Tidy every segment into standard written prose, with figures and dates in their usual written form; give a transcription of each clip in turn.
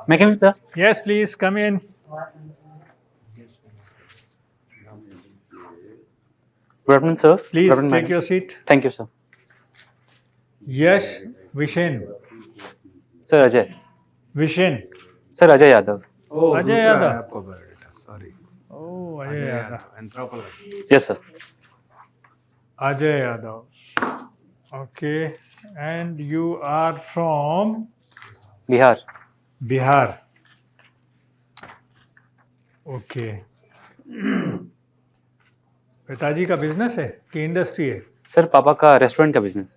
May I come in, sir? Yes, please come in. Good afternoon, sir. Good Please afternoon, take madam. your seat. Thank you, sir. Yash Vishen. Sir Ajay. Vishen. Sir Ajay Yadav. Oh, Ajay दूसरा यादव। है आपका biodata, sorry. Oh, Ajay Ajay Yadav, Yadav. Anthropology. Yes, sir. Ajay Yadav. Okay. And you are from Bihar. Bihar. Okay. पिताजी का business है कि industry है? Sir पापा का रेस्टोरेंट का business.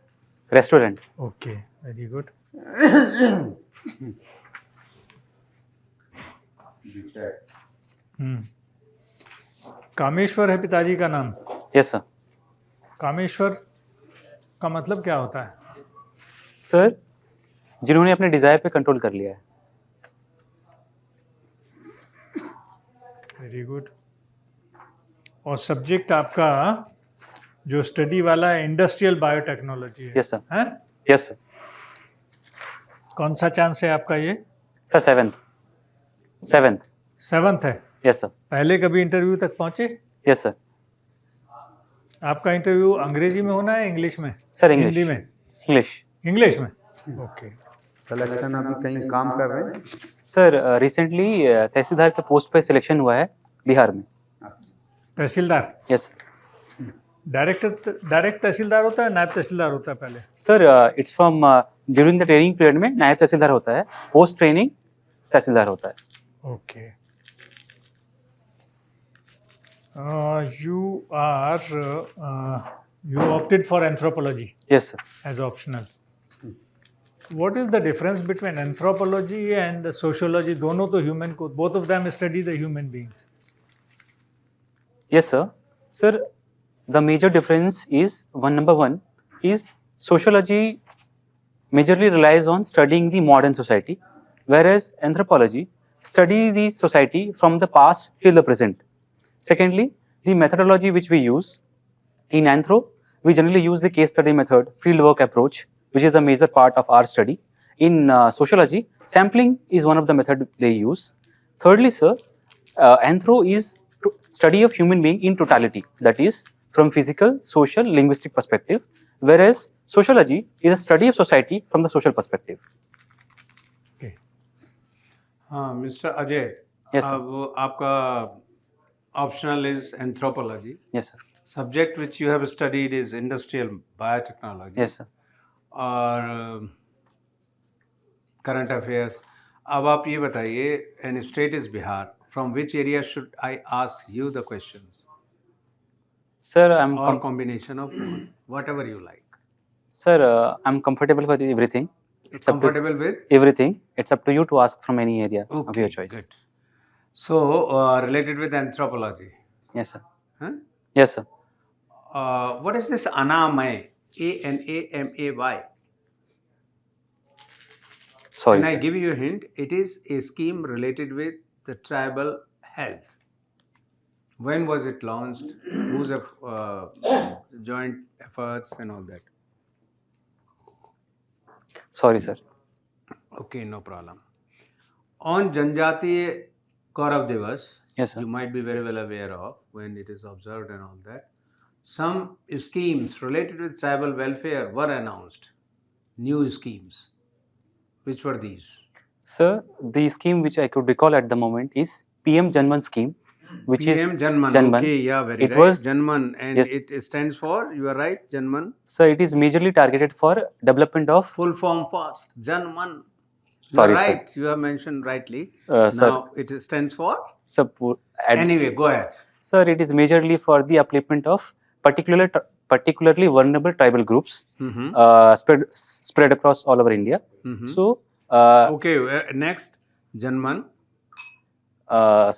Restaurant. Okay, very good. Kameshwar है पिताजी का नाम? Yes sir. कामेश्वर का मतलब क्या होता है? सर जिन्होंने अपने डिजायर पे कंट्रोल कर लिया है। Very good. और सब्जेक्ट आपका जो स्टडी वाला है इंडस्ट्रियल बायोटेक्नोलॉजी है? Yes sir. हैं? Yes sir. कौन सा चांस है आपका ये? Sir seventh. सेवंथ है? Yes sir. पहले कभी इंटरव्यू तक पहुंचे? Yes sir. आपका इंटरव्यू अंग्रेजी में होना है इंग्लिश में? Sir English. हिंदी में? इंग्लिश में। ओके। सिलेक्शन अभी कहीं काम कर रहे हैं? सर रिसेंटली तहसीलदार के पोस्ट पे सिलेक्शन हुआ है बिहार में। तहसीलदार? यस। डायरेक्ट तहसीलदार होता है, नायब तहसीलदार होता है पहले? Sir it's from during the training period में नायब तहसीलदार होता है, पोस्ट ट्रेनिंग तहसीलदार होता है। Okay. you opted for anthropology? Yes sir. As optional. What is the difference between anthropology and sociology? दोनों तो human को, both of them study the human beings. Yes sir. Sir, the major difference is number one is sociology majorly relies on studying the modern society, whereas anthropology study the society from the past till the present. Secondly, the methodology which we use in anthro, we generally use the case study method, fieldwork approach, which is a major part of our study. In sociology, sampling is one of the method they use. Thirdly, sir, anthro is study of human being in totality, that is from physical, social, linguistic perspective, whereas sociology is a study of society from the social perspective. Okay. हाँ mister Ajay, Yes sir. अब आपका optional is anthropology. Yes sir. Subject which you have studied is industrial biotechnology. Yes sir. और current affairs. अब आप ये बताइए, and state is Bihar. From which area should I ask you the questions? Sir, I'm Or combination of whatever you like. Sir, I'm comfortable for everything. It's Comfortable with everything. It's up to you to ask from any area of your choice. Good. So related with anthropology. Yes sir. Huh? Yes sir. What is this ANAMAY? ANAMAY. Sorry. Can I Sir. give you a hint? It is a scheme related with the tribal health. When was it launched? Whose joint efforts and all that? Sorry sir. Okay, no problem. On Janjatiya Gaurav Divas, Yes sir. you might be very well aware of when it is observed and all that. Some schemes related with tribal welfare were announced. New schemes. Which were these? Sir, the scheme which I could recall at the moment is PM Janman scheme, which PM is Janman. Janman. Okay, yeah, very It right. was- Janman, and yes. it stands for, you are right, Janman. Sir, it is majorly targeted for development of. Full form fast. Janman. You Sorry, are sir. right. You have mentioned rightly. Sir, Now it stands for. Anyway, Go ahead. Sir, it is majorly for the upliftment of particularly vulnerable tribal groups spread across all over India. So, Okay, next Janman.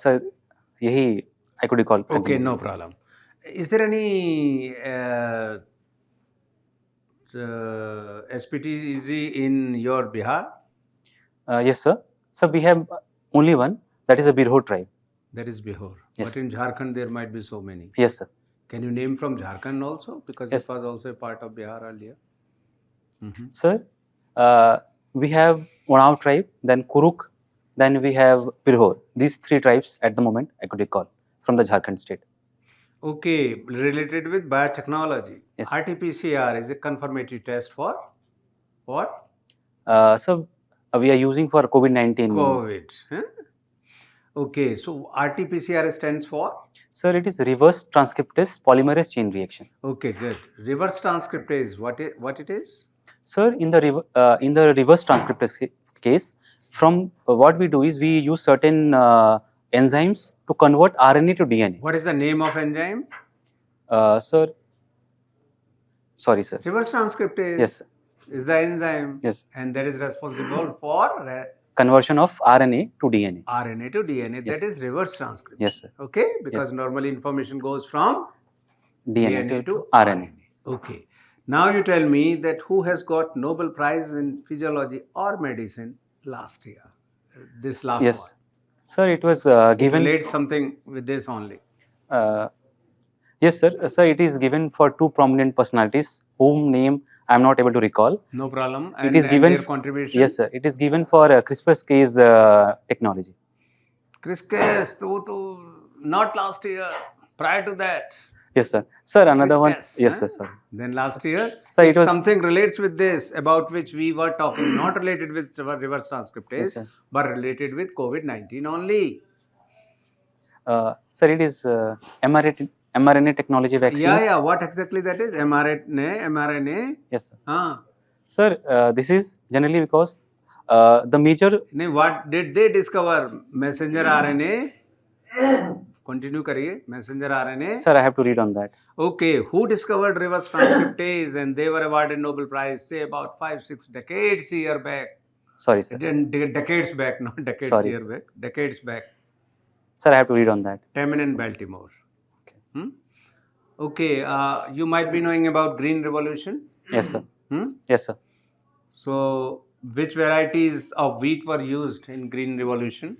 sir, यही I could recall. Okay, no problem. Is there any SPTZ in your Bihar? Yes, sir. So we have only one, that is a Birho tribe. That is Bihar. Yes. But in Jharkhand there might be so many. Yes, sir. Can you name from Jharkhand also? Because Yes. it was also a part of Bihar earlier. Sir, we have Unnao tribe, then Kuruk, then we have Pirhor. These three tribes at the moment I could recall from the Jharkhand state. Okay, related with biotechnology. Yes. RT-PCR is a confirmatory test for what? So we are using for COVID-19. COVID. Huh? Okay, so RT-PCR stands for? Sir, it is reverse transcriptase polymerase chain reaction. Okay, good. Reverse transcriptase, what it is? Sir, in the reverse transcriptase case, from what we do is we use certain enzymes to convert RNA to DNA. What is the name of enzyme? Sir, sorry, sir. Reverse transcriptase. Yes, sir. Is the enzyme. Yes. And that is responsible for Conversion of RNA to DNA. RNA to DNA. Yes. That is reverse transcriptase. Yes, sir. Okay, because Yes. normally information goes from DNA to RNA. Okay. Now you tell me that who has got Nobel Prize in Physiology or Medicine last year? This last Yes, one. sir. It was given. Relate something with this only. Yes, sir. Sir, it is given for two prominent personalities whom name I am not able to recall. No problem. It is given. Their contribution. Yes, sir. It is given for CRISPR-Cas technology. CRISPR, not last year. Prior to that. Yes, sir. Sir, another one. CRISPR, Yes, huh? sir. Sorry. Then last year, Sir, if it was. something relates with this about which we were talking, not related with reverse transcriptase, Yes, sir. but related with COVID-19 only. Sir, it is mRNA technology vaccines. Yeah. What exactly that is? mRNA. Yes, sir. Ah. Sir, this is generally because the major. What did they discover? Messenger RNA. Continue करिए. Messenger RNA. Sir, I have to read on that. Okay, who discovered reverse transcriptase and they were awarded Nobel Prize, say about 5-6 decades here back. Sorry, sir. Decades back, not decades Sorry, here sir. back. Decades back. Sir, I have to read on that. Temin and Baltimore. Okay. Okay, you might be knowing about Green Revolution. Yes, sir. Hmm? Yes, sir. So, which varieties of wheat were used in Green Revolution?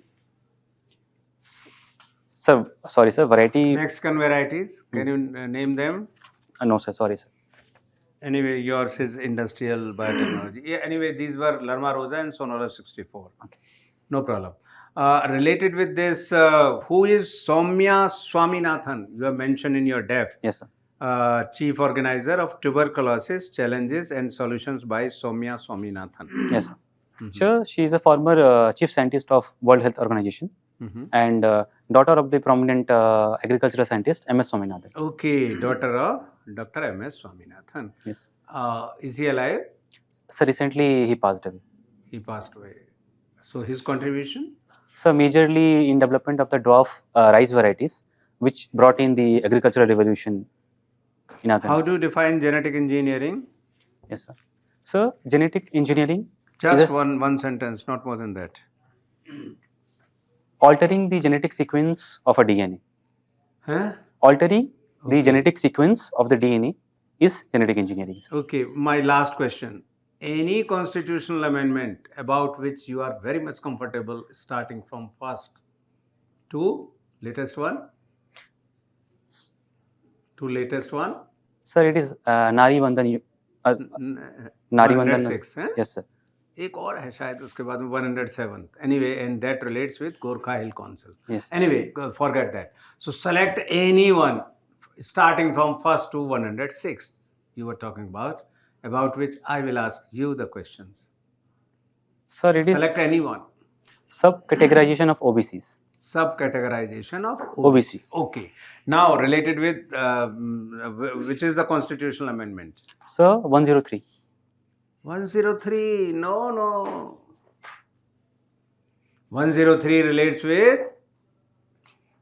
Sir, sorry, sir. Variety. Mexican varieties. Can you name them? No, sir. Sorry, sir. Anyway, yours is industrial biotechnology. Yeah, anyway, these were Lerma Rosa and Sonora 64. Okay. No problem. Related with this, who is Soumya Swaminathan? You have mentioned in your DEF. Yes, sir. Chief Organizer of Tuberculosis Challenges and Solutions by Soumya Swaminathan. Yes, sir. Sure, she is a former chief scientist of World Health Organization and daughter of the prominent agricultural scientist M.S. Swaminathan. Okay, daughter of Dr. M.S. Swaminathan. Yes. Is he alive? So recently he passed away. He passed away. So his contribution? So majorly in development of the dwarf rice varieties, which brought in the agricultural revolution in our country. How do you define genetic engineering? Yes, sir. So genetic engineering. Just one sentence, not more than that. Altering the genetic sequence of a DNA. Huh? Altering the genetic sequence of the DNA is genetic engineering. Sir. Okay, my last question. Any constitutional amendment about which you are very much comfortable starting from first to latest one? To latest one? Sir, it is Nari Vandan. Nari Vandan. 106, huh? Yes, sir. एक और है शायद उसके बाद में 107. Anyway, and that relates with Gorkha Hill Council. Yes. Anyway, forget that. So select anyone starting from first to 106 you were talking about which I will ask you the questions. Sir, it is Select anyone. sub-categorization of OBCs. Sub-categorization of OBCs. Okay. Now, related with which is the constitutional amendment? Sir, 103. 103. No. 103 relates with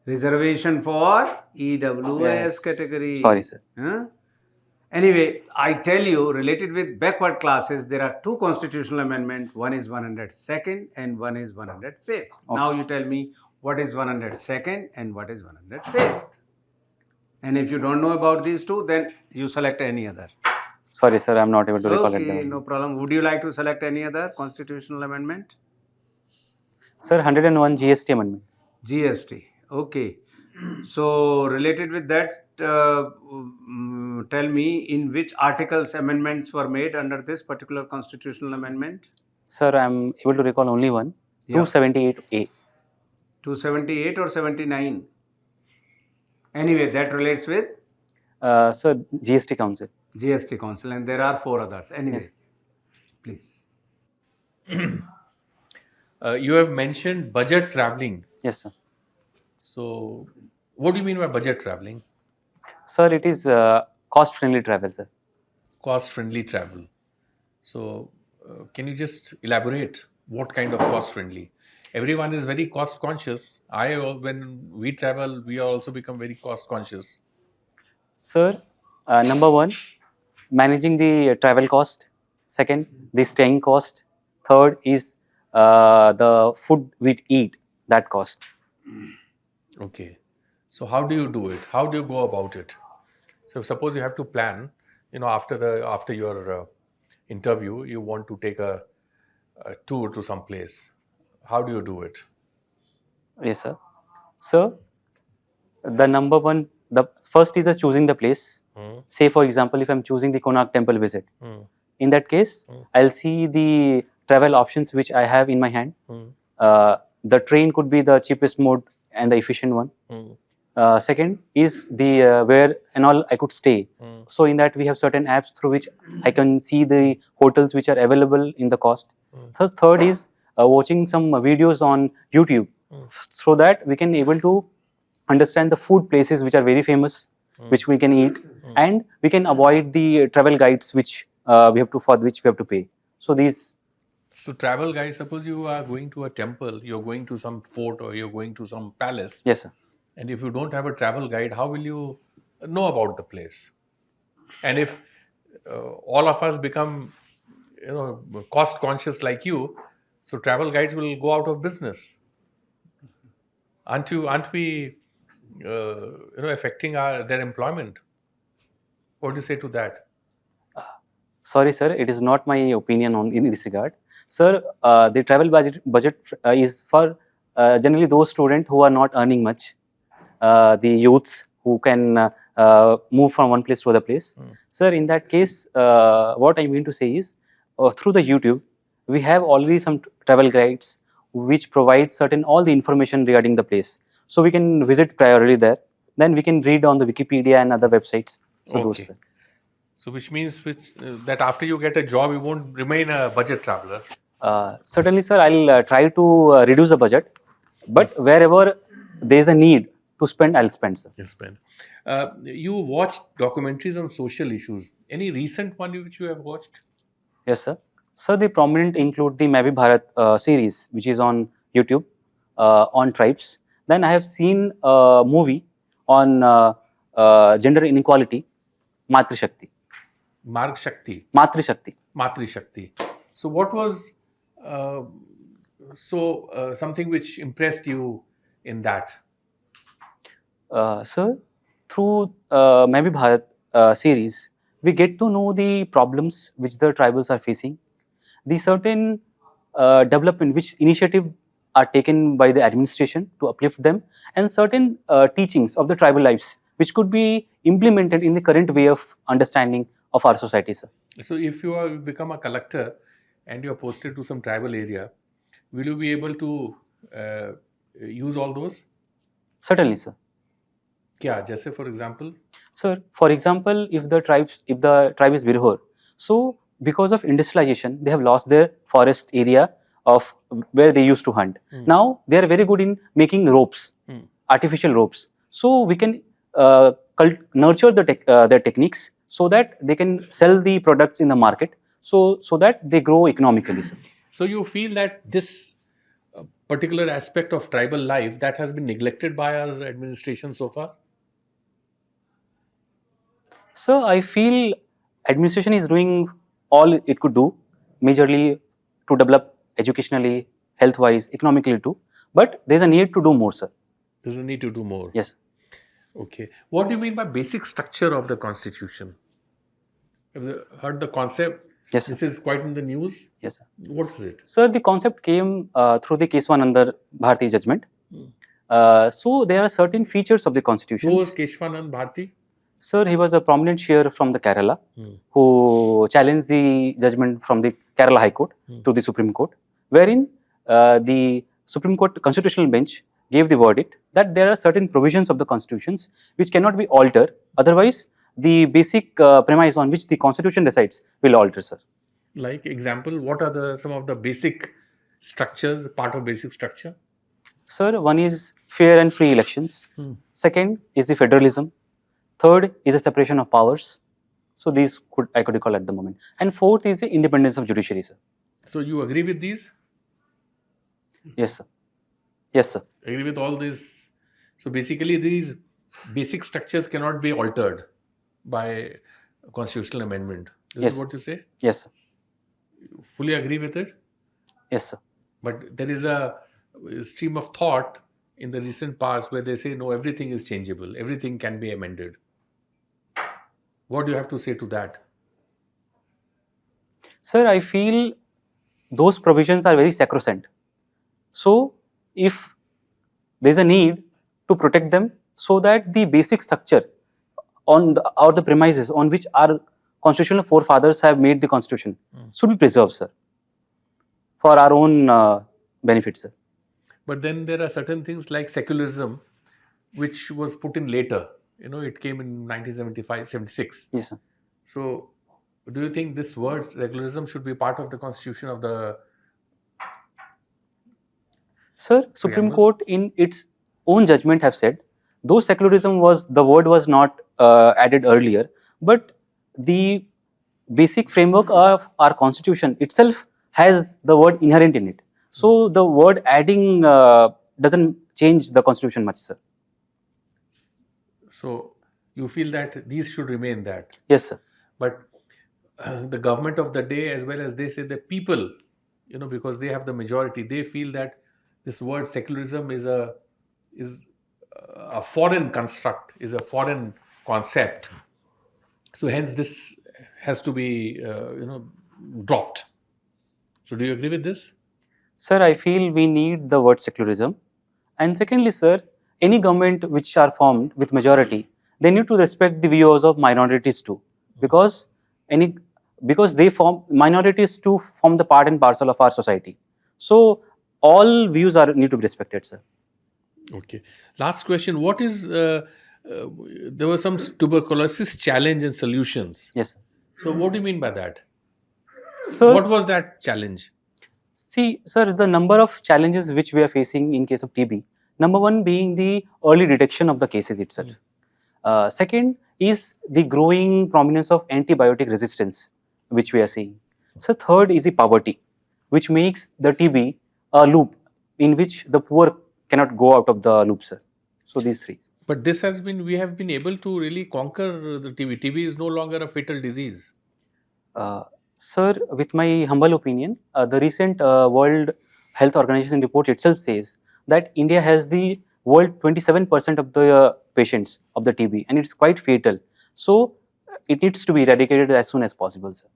reservation for EWS Yes. category. Sorry, sir. Huh? Anyway, I tell you, related with backward classes, there are two constitutional amendments. One is 102nd and one is 105th. Now you tell me what is 102nd and what is 105th. And if you don't know about these two, then you select any other. Sorry, sir, I am not able to recall it. Okay, no problem. Would you like to select any other constitutional amendment? Sir, 101 GST amendment. GST. Okay. So, related with that, tell me in which articles amendments were made under this particular constitutional amendment? Sir, I am able to recall only one. Yeah. 278A. 278 or 79? Anyway, that relates with Sir, GST Council. GST Council, and there are 4 others. Anyway, Yes. please. You have mentioned budget traveling. Yes, sir. So, what do you mean by budget traveling? Sir, it is cost-friendly travel, sir. Cost-friendly travel. So, can you just elaborate what kind of cost-friendly? Everyone is very cost-conscious. When we travel, we also become very cost-conscious. Sir, number one, managing the travel cost. Second, the staying cost. Third is the food we eat, that cost. Okay. So, how do you do it? How do you go about it? So, suppose you have to plan. After your interview, you want to take a tour to some place. How do you do it? Yes, sir. Sir, the first is choosing the place. Say, for example, if I'm choosing the Konark temple visit, in that case, I'll see the travel options which I have in my hand. The train could be the cheapest mode and the efficient one. Second is the where and all I could stay. So in that we have certain apps through which I can see the hotels which are available in the cost. Third is watching some videos on YouTube, so that we can able to understand the food places which are very famous, which we can eat, and we can avoid the travel guides which for which we have to pay. So these. So travel guys, suppose you are going to a temple, you're going to some fort, or you're going to some palace. Yes, sir. And if you don't have a travel guide, how will you know about the place? And if all of us become, cost conscious like you, so travel guides will go out of business. Aren't we, affecting their employment? What do you say to that? Sorry, sir, it is not my opinion in this regard. Sir, the travel budget is for generally those students who are not earning much, the youths who can move from one place to other place. Sir, in that case, what I mean to say is, through the YouTube, we have already some travel guides which provide all the information regarding the place. So we can visit priorly there. Then we can read on the Wikipedia and other websites. So Okay. those, sir. So which means that after you get a job, you won't remain a budget traveler. Certainly, sir, I'll try to reduce the budget, but wherever there is a need to spend, I'll spend, sir. You'll spend. You watched documentaries on social issues. Any recent one which you have watched? Yes, sir. Sir, the prominent include the Maybe Bharat series, which is on YouTube, on tribes. Then I have seen a movie on gender inequality, Matri Shakti. Marg Shakti. Matri Shakti. Matri Shakti. So what was something which impressed you in that? Sir, through Maybe Bharat series, we get to know the problems which the tribals are facing, the certain development which initiative are taken by the administration to uplift them, and certain teachings of the tribal lives which could be implemented in the current way of understanding of our society, sir. So if you become a collector and you are posted to some tribal area, will you be able to use all those? Certainly, sir. Kya? Jaise for example? Sir, for example, if the tribe is Birhor, so because of industrialization, they have lost their forest area of where they used to hunt. Now they are very good in making ropes, artificial ropes. So we can nurture their techniques so that they can sell the products in the market, so that they grow economically, sir. So you feel that this particular aspect of tribal life that has been neglected by our administration so far? So I feel administration is doing all it could do, majorly to develop educationally, health-wise, economically too. But there is a need to do more, sir. There's a need to do more. Yes. Okay. What do you mean by basic structure of the constitution? Have you heard the concept? Yes, sir. This is quite in the news. Yes, sir. What is it? Sir, the concept came through the Keswanand Bharti judgment. So there are certain features of the constitution. Who was Keshwanand Bharti? Sir, he was a prominent seer from the Kerala who challenged the judgment from the Kerala High Court to the Supreme Court, wherein the Supreme Court Constitutional Bench gave the verdict that there are certain provisions of the constitutions which cannot be altered, otherwise the basic premise on which the constitution decides will alter, sir. Like example, what are some of the basic structures, part of basic structure? Sir, one is fair and free elections. Second is the federalism. Third is the separation of powers. So these I could recall at the moment. And fourth is the independence of judiciary, sir. So you agree with these? Yes, sir. Yes, sir. Agree with all this? So basically these basic structures cannot be altered by constitutional amendment. This Yes. is what you say? Yes, sir. You fully agree with it? Yes, sir. But there is a stream of thought in the recent past where they say, no, everything is changeable, everything can be amended. What do you have to say to that? Sir, I feel those provisions are very sacrosanct. So, if there is a need to protect them so that the basic structure or the premises on which our constitutional forefathers have made the constitution should be preserved, sir, for our own benefit, sir. But then there are certain things like secularism, which was put in later. You know, it came in 1975, 76. Yes, sir. So, do you think this word secularism should be part of the constitution of the... Sir, Supreme Preamble? Court in its own judgment have said, though secularism the word was not added earlier, but the basic framework of our constitution itself has the word inherent in it. So the word adding doesn't change the constitution much, sir. So, you feel that these should remain that. Yes, sir. But the government of the day, as well as they say the people, you know, because they have the majority, they feel that this word secularism is a foreign construct, is a foreign concept. So hence this has to be dropped. So do you agree with this? Sir, I feel we need the word secularism. And secondly, sir, any government which are formed with majority, they need to respect the views of minorities too, because minorities too form the part and parcel of our society. So all views need to be respected, sir. Okay. Last question. What is there was some tuberculosis challenge and solutions. Yes, sir. So what do you mean by that? Sir, What was that challenge? see, sir, the number of challenges which we are facing in case of TB, number one being the early detection of the cases itself. Second is the growing prominence of antibiotic resistance, which we are seeing. So third is the poverty, which makes the TB a loop in which the poor cannot go out of the loop, sir. So these three. But this has been, we have been able to really conquer the TB. TB is no longer a fatal disease. Sir, with my humble opinion, the recent World Health Organization report itself says that India has the world 27% of the patients of the TB, and it's quite fatal. So it needs to be eradicated as soon as possible, sir.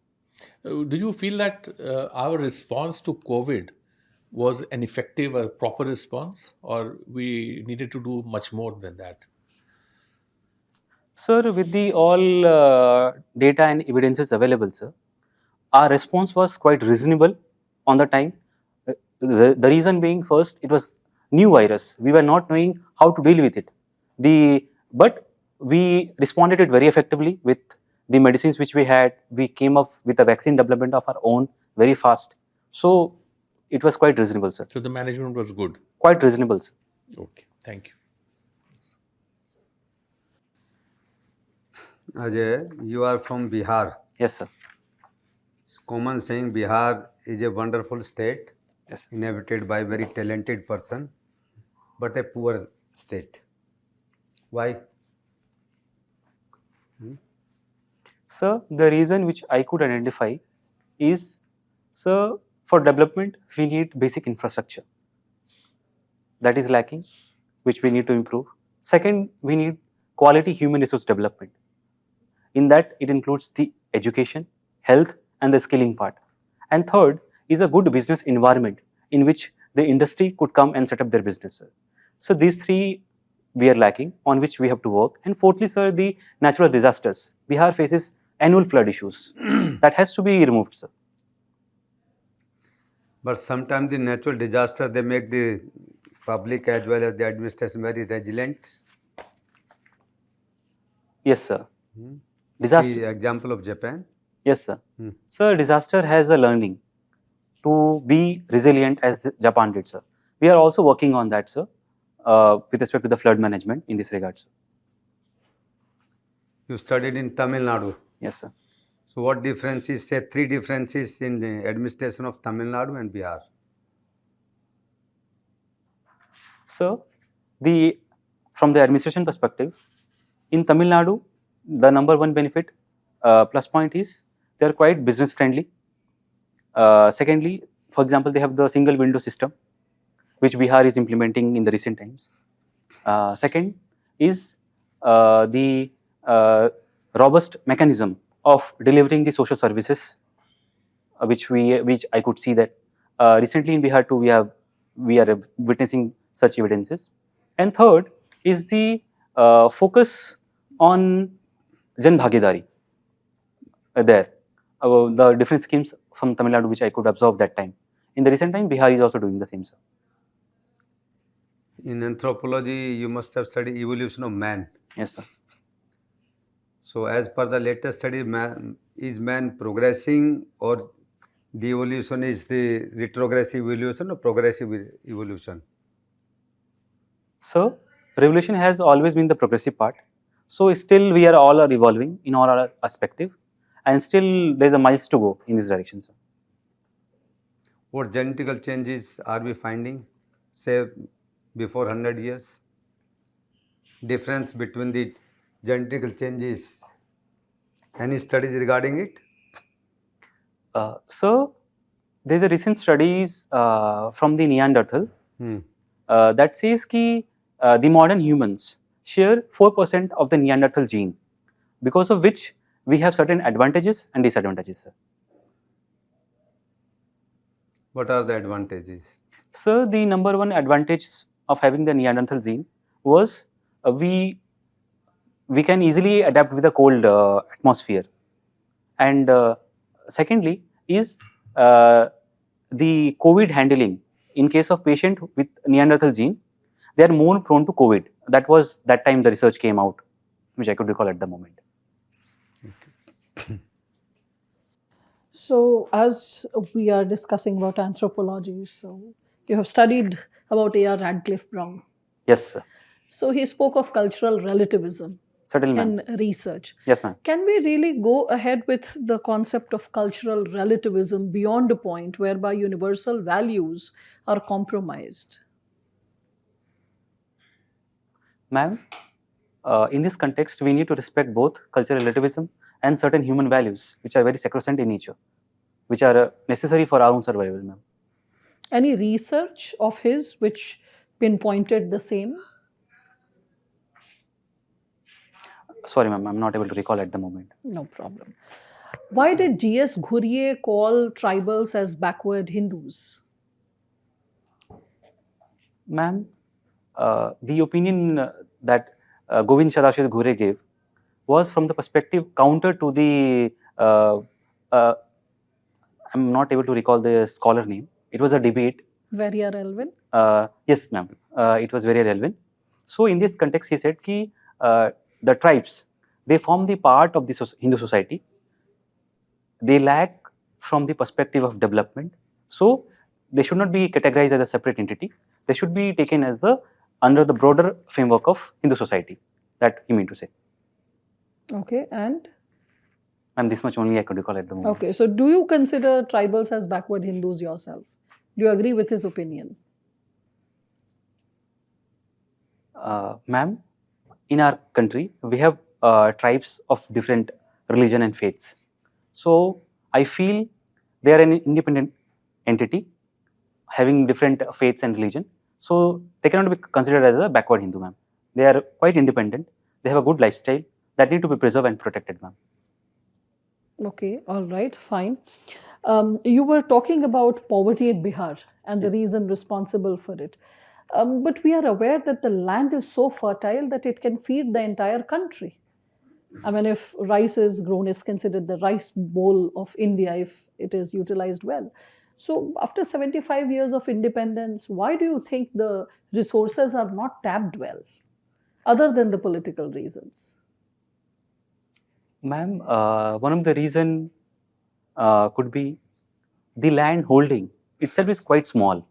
Do you feel that our response to COVID was an effective, a proper response, or we needed to do much more than that? Sir, with the all data and evidences available, sir, our response was quite reasonable on the time. The reason being, first, it was new virus. We were not knowing how to deal with it. But we responded it very effectively with the medicines which we had. We came up with a vaccine development of our own very fast. So it was quite reasonable, sir. So the management was good. Quite reasonable, sir. Okay, thank you. Ajay, you are from Bihar. Yes, sir. It's common saying Bihar is a wonderful state, Yes. inhabited by very talented person, but a poor state. Why? Sir, the reason which I could identify is, sir, for development, we need basic infrastructure. That is lacking, which we need to improve. Second, we need quality human resource development. In that, it includes the education, health, and the skilling part. And third is a good business environment in which the industry could come and set up their business, sir. So these three we are lacking, on which we have to work. And fourthly, sir, the natural disasters. Bihar faces annual flood issues. That has to be removed, sir. But sometimes the natural disaster, they make the public as well as the administration very resilient. Yes, sir. Hmm. Disaster. See example of Japan. Yes, sir. Hmm. Sir, disaster has a learning to be resilient as Japan did, sir. We are also working on that, sir, with respect to the flood management in this regard, sir. You studied in Tamil Nadu. Yes, sir. So what differences, say 3 differences in the administration of Tamil Nadu and Bihar? So, from the administration perspective, in Tamil Nadu, the number one benefit plus point is they are quite business friendly. Secondly, for example, they have the single window system, which Bihar is implementing in the recent times. Second is the robust mechanism of delivering the social services, which I could see that recently in Bihar too we are witnessing such evidences. And third is the focus on Jan Bhagidari there. The different schemes from Tamil Nadu which I could observe that time. In the recent time, Bihar is also doing the same, sir. In anthropology, you must have studied evolution of man. Yes, sir. So as per the latest study, is man progressing, or the evolution is the retrogressive evolution or progressive evolution? So, revolution has always been the progressive part. So, still we are all evolving in all our perspective, and still there is a miles to go in this direction, sir. What genetical changes are we finding, say, before 100 years? Difference between the genetical changes. Any studies regarding it? So, there is a recent studies from the Neanderthal Hmm. that says ki the modern humans share 4% of the Neanderthal gene, because of which we have certain advantages and disadvantages, sir. What are the advantages? So, the number one advantage of having the Neanderthal gene was we can easily adapt with a cold atmosphere, and secondly is the COVID handling. In case of patient with Neanderthal gene, they are more prone to COVID. That was that time the research came out, which I could recall at the moment. So, as we are discussing about anthropology, so you have studied about A.R. Radcliffe Brown. Yes, sir. So, he spoke of cultural relativism Certainly, ma'am. in research. Yes, ma'am. Can we really go ahead with the concept of cultural relativism beyond a point whereby universal values are compromised? Ma'am, in this context, we need to respect both cultural relativism and certain human values, which are very sacrosanct in nature, which are necessary for our own survival, ma'am. Any research of his which pinpointed the same? Sorry, ma'am, I'm not able to recall at the moment. No problem. Why did G.S. Ghurye call tribals as backward Hindus? Ma'am, the opinion that Govind Sadashiv Ghurye gave was from the perspective counter to the, I'm not able to recall the scholar name. It was a debate. Very relevant. Yes, ma'am. It was very relevant. So, in this context, he said ki the tribes, they form the part of the Hindu society. They lack from the perspective of development. So, they should not be categorized as a separate entity. They should be taken as under the broader framework of Hindu society. That he meant to say. Okay, and? Ma'am, this much only I could recall at the moment. Okay, so do you consider tribals as backward Hindus yourself? Do you agree with his opinion? Ma'am, in our country, we have tribes of different religion and faiths. So, I feel they are an independent entity having different faiths and religion. So, they cannot be considered as a backward Hindu, ma'am. They are quite independent. They have a good lifestyle that need to be preserved and protected, ma'am. Okay, all right, fine. You were talking about poverty in Bihar and the reason responsible for it. But we are aware that the land is so fertile that it can feed the entire country. I mean, if rice is grown, it's considered the rice bowl of India if it is utilized well. So, after 75 years of independence, why do you think the resources are not tapped well, other than the political reasons? Ma'am, one of the reason could be the land holding itself is quite small.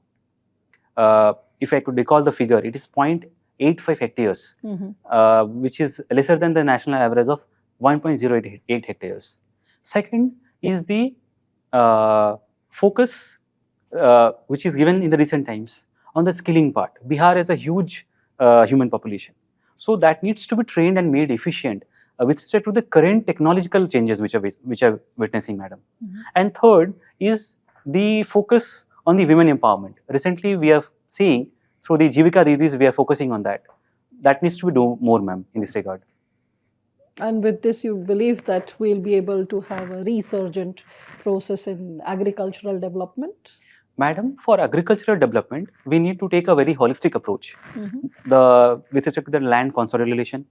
If I could recall the figure, it is 0.85 hectares, which is lesser than the national average of 1.08 hectares. Second is the focus which is given in the recent times on the skilling part. Bihar has a huge human population, so that needs to be trained and made efficient with respect to the current technological changes which are witnessing, madam. And third is the focus on the women empowerment. Recently, we are seeing through the Jivika Didis, we are focusing on that. That needs to be do more, ma'am, in this regard. And with this, you believe that we'll be able to have a resurgent process in agricultural development? Madam, for agricultural development, we need to take a very holistic approach. With respect to the land consolidation,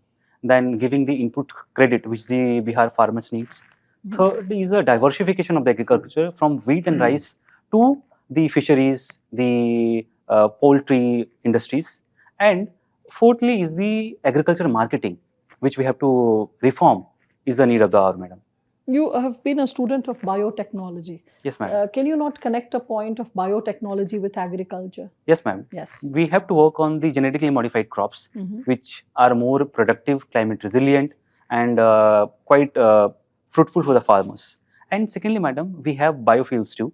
then giving the input credit which the Bihar farmers needs. Third is a diversification of the agriculture from wheat and rice to the fisheries, the poultry industries. And fourthly is the agricultural marketing, which we have to reform, is the need of the hour, madam. You have been a student of biotechnology. Yes, ma'am. Can you not connect a point of biotechnology with agriculture? Yes, ma'am. Yes. We have to work on the genetically modified crops, which are more productive, climate resilient, and quite fruitful for the farmers. And secondly, madam, we have biofuels too,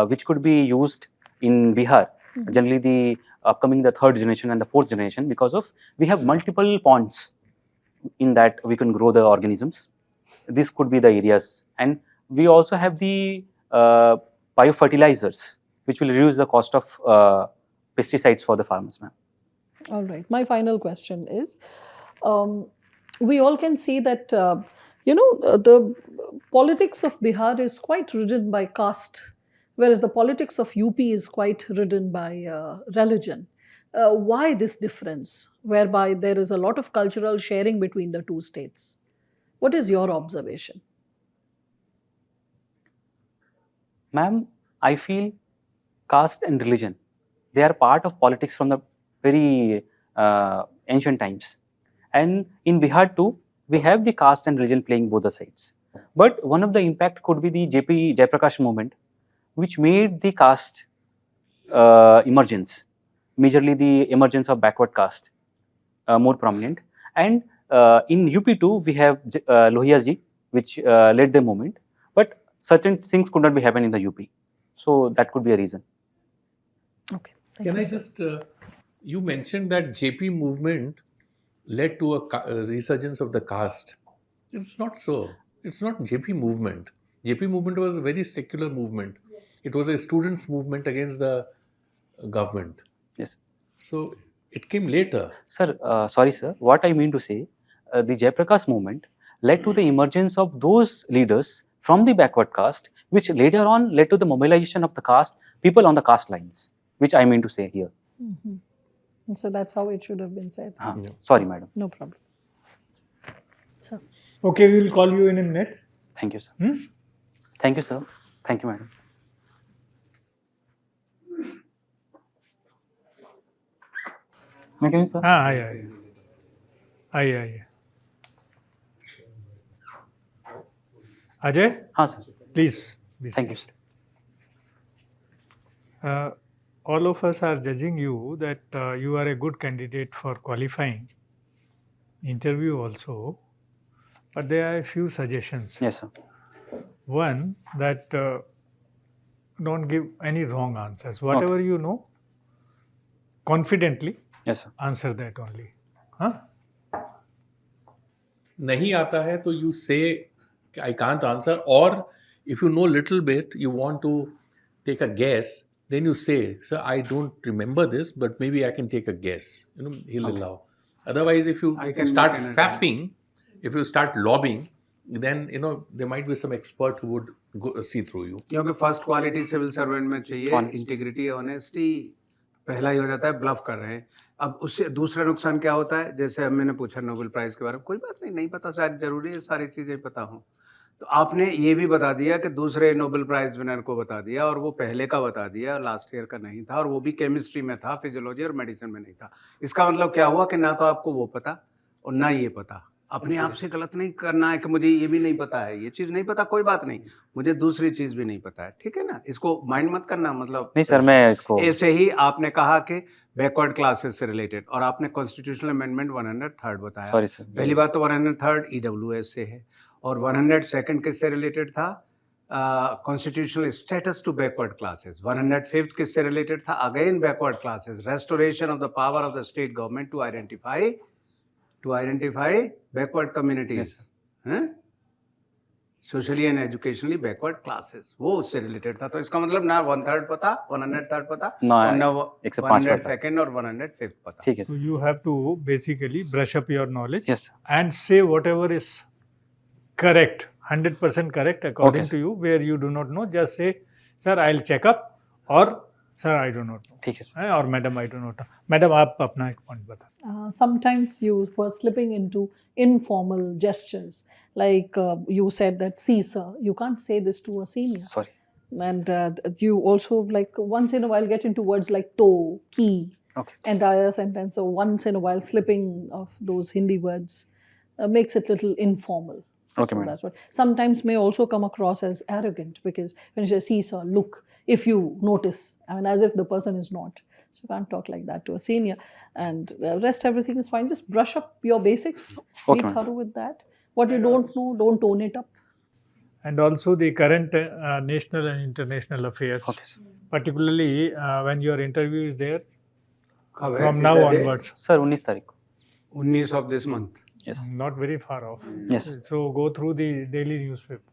which could be used in Bihar. Generally, the upcoming the third generation and the fourth generation, because of we have multiple ponds in that we can grow the organisms. This could be the areas, and we also have the biofertilizers, which will reduce the cost of pesticides for the farmers, ma'am. All right. My final question is, we all can see that the politics of Bihar is quite ridden by caste, whereas the politics of UP is quite ridden by religion. Why this difference, whereby there is a lot of cultural sharing between the two states? What is your observation? Ma'am, I feel caste and religion, they are part of politics from the very ancient times. And in Bihar too, we have the caste and religion playing both the sides. But one of the impact could be the JP Jayaprakash movement, which made the caste emergence, majorly the emergence of backward caste, more prominent. And in UP too, we have Lohia ji, which led the movement, but certain things could not be happening in the UP. So that could be a reason. Okay. Can I just, you mentioned that JP movement led to a resurgence of the caste. It's not so. It's not JP movement. JP movement was a very secular movement. Yes. It was a students' movement against the government. Yes. So it came later. Sir, sorry sir, what I mean to say, the Jayaprakash movement led to the emergence of those leaders from the backward caste, which later on led to the mobilization of the caste, people on the caste lines, which I mean to say here. So that's how it should have been said. Yeah. Sorry, madam. No problem. So, Okay, we will call you in a minute. Thank you, sir. Thank you, sir. Thank you, madam. May I come in, sir? आइए Ajay, हाँ, sir. please be Thank you, seated. sir. All of us are judging you that you are a good candidate for qualifying interview also, but there are a few suggestions. Yes, sir. One, that don't give any wrong answers. Whatever you know, confidently Yes, sir. answer that only. Huh? Nahi aata hai to you say I can't answer, or if you know little bit, you want to take a guess, then you say, sir, I don't remember this, but maybe I can take a guess. You know, he'll allow. Otherwise, if you start faffing, if you start lobbying, then you know there might be some expert who would go, see through you. क्योंकि first quality civil servant में चाहिए integrity honesty, पहला ही हो जाता है bulb कर रहे हैं. अब उससे दूसरा नुकसान क्या होता है, जैसे अब मैंने पूछा नोबेल प्राइज के बारे में, कोई बात नहीं, नहीं पता, शायद जरूरी है सारी चीजें पता हो. तो आपने ये भी बता दिया कि दूसरे नोबेल प्राइज विनर को बता दिया और वो पहले का बता दिया, लास्ट ईयर का नहीं था, और वो भी केमिस्ट्री में था, फिजियोलॉजी और मेडिसिन में नहीं था। इसका मतलब क्या हुआ कि ना तो आपको वो पता और ना ये पता। अपने आप से गलत नहीं करना है कि मुझे ये भी नहीं पता है, ये चीज़ नहीं पता, कोई बात नहीं, मुझे दूसरी चीज़ भी नहीं पता है, ठीक है ना। इसको माइंड मत करना, मतलब नहीं सर, मैं इसको ऐसे ही आपने कहा कि बैकवर्ड क्लासेस से रिलेटेड, और आपने कॉन्स्टिट्यूशनल अमेंडमेंट 103 बताया। सॉरी सर, पहली बात तो 103 ईडब्ल्यूएस से है, और 102 किससे रिलेटेड था? Constitutional status to backward classes. 105 किससे रिलेटेड था? Again backward classes, restoration of the power of the state government to identify backward communities, socially and educationally backward classes, वो उससे रिलेटेड था। तो इसका मतलब ना 1/3 पता, 103 पता, ना और ना 105 पता। 102 और 105 पता। ठीक है So sir. you have to basically brush up your knowledge yes sir, and say whatever is correct, 100% correct according Okay, to you. Where you do not know, just say, "Sir, I'll check up," or "Sir, I do not know," ठीक है sir. or "Madam, I do not know." Madam, आप अपना एक point बता। Sometimes you were slipping into informal gestures, like you said that, "See, sir," you can't say this to a senior. Sorry, And you also, like, once in a while get into words like to, ki, okay, entire sentence. So once in a while slipping of those Hindi words makes it little informal. Okay, So madam. that's what sometimes may also come across as arrogant, because when you say, "See, sir," look, if you notice, I mean, as if the person is not. So you can't talk like that to a senior. And rest everything is fine. Just brush up your basics. Okay, Be ma'am. thorough with that. What you don't know, don't tone it up. And also the current national and international affairs, okay sir. particularly when your interview is there, कब है? from now Is that it? onwards. Sir 19 तारीख को। 19 of this month. Yes Not very far off. Yes, So go through the daily newspaper.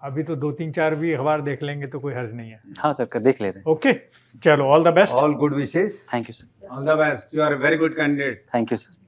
अभी तो 2-3-4 भी अखबार देख लेंगे तो कोई हर्ज नहीं है। हाँ सर, देख ले रहे हैं। ओके, चलो, all the best. All good wishes. Thank you sir, All the best. You are a very good candidate. Thank you sir.